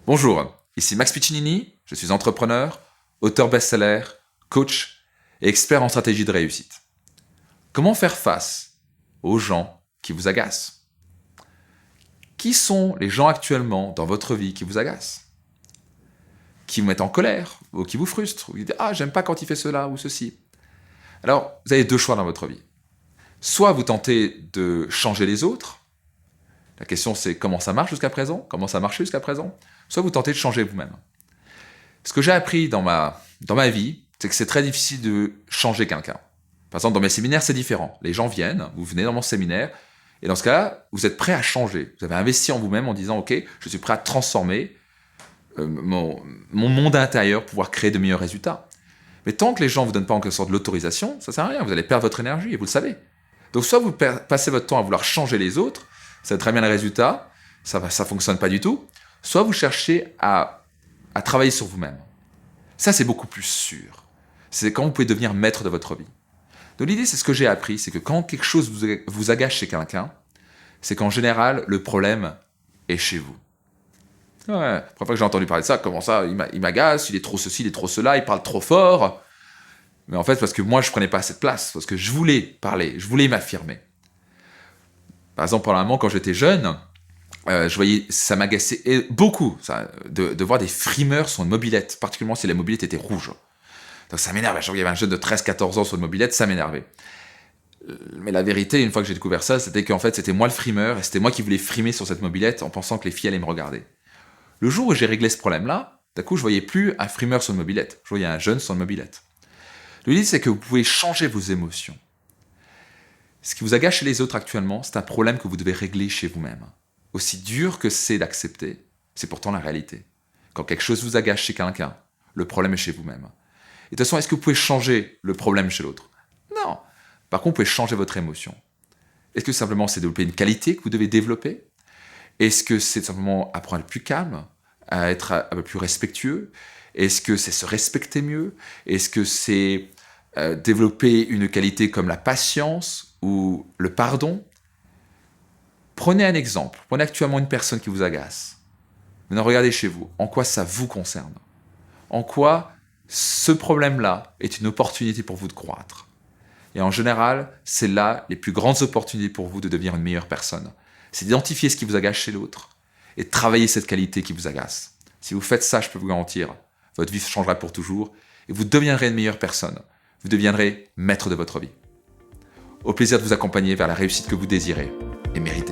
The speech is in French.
Bonjour, ici Max Piccinini, je suis entrepreneur, auteur best-seller, coach et expert en stratégie de réussite. Comment faire face aux gens qui vous agacent? Qui sont les gens actuellement dans votre vie qui vous agacent? Qui vous mettent en colère ou qui vous frustrent? Ou qui disent « Ah, j'aime pas quand il fait cela ou ceci ». Alors, vous avez deux choix dans votre vie. Soit vous tentez de changer les autres. La question c'est comment ça marche jusqu'à présent? Comment ça marchait jusqu'à présent? Soit vous tentez de changer vous-même. Ce que j'ai appris dans ma vie, c'est que c'est très difficile de changer quelqu'un. Par exemple, dans mes séminaires, c'est différent. Les gens viennent, vous venez dans mon séminaire, et dans ce cas-là, vous êtes prêt à changer. Vous avez investi en vous-même en disant « Ok, je suis prêt à transformer mon monde intérieur pour pouvoir créer de meilleurs résultats. » Mais tant que les gens ne vous donnent pas en quelque sorte de l'autorisation, ça ne sert à rien, vous allez perdre votre énergie, et vous le savez. Donc soit vous passez votre temps à vouloir changer les autres, ça va très bien le résultat, ça ne fonctionne pas du tout, soit vous cherchez à travailler sur vous-même. Ça, c'est beaucoup plus sûr. C'est quand vous pouvez devenir maître de votre vie. Donc l'idée, c'est ce que j'ai appris, c'est que quand quelque chose vous agace chez quelqu'un, c'est qu'en général, le problème est chez vous. Ouais, la première fois que j'ai entendu parler de ça, comment ça, il m'agace, il est trop ceci, il est trop cela, il parle trop fort. Mais en fait, parce que moi, je ne prenais pas cette place, parce que je voulais parler, je voulais m'affirmer. Par exemple, pendant un moment, quand j'étais jeune, je voyais, ça m'agaçait beaucoup de voir des frimeurs sur une mobilette, particulièrement si la mobilette était rouge. Donc ça m'énervait. Il y avait un jeune de 13-14 ans sur une mobilette, ça m'énervait. Mais la vérité, une fois que j'ai découvert ça, c'était qu'en fait, c'était moi le frimeur, et c'était moi qui voulais frimer sur cette mobilette en pensant que les filles allaient me regarder. Le jour où j'ai réglé ce problème-là, d'un coup, je voyais plus un frimeur sur une mobilette, je voyais un jeune sur une mobilette. L'idée, c'est que vous pouvez changer vos émotions. Ce qui vous agace chez les autres actuellement, c'est un problème que vous devez régler chez vous-même. Aussi dur que c'est d'accepter, c'est pourtant la réalité. Quand quelque chose vous agace chez quelqu'un, le problème est chez vous-même. Et de toute façon, est-ce que vous pouvez changer le problème chez l'autre? Non. Par contre, vous pouvez changer votre émotion. Est-ce que simplement c'est développer une qualité que vous devez développer? Est-ce que c'est simplement apprendre à être plus calme, à être un peu plus respectueux? Est-ce que c'est se respecter mieux? Est-ce que c'est développer une qualité comme la patience ou le pardon? Prenez un exemple. Prenez actuellement une personne qui vous agace. Maintenant, regardez chez vous. En quoi ça vous concerne? En quoi ce problème-là est une opportunité pour vous de croître? Et en général, c'est là les plus grandes opportunités pour vous de devenir une meilleure personne. C'est d'identifier ce qui vous agace chez l'autre et de travailler cette qualité qui vous agace. Si vous faites ça, je peux vous garantir, votre vie changera pour toujours et vous deviendrez une meilleure personne. Vous deviendrez maître de votre vie. Au plaisir de vous accompagner vers la réussite que vous désirez et méritez.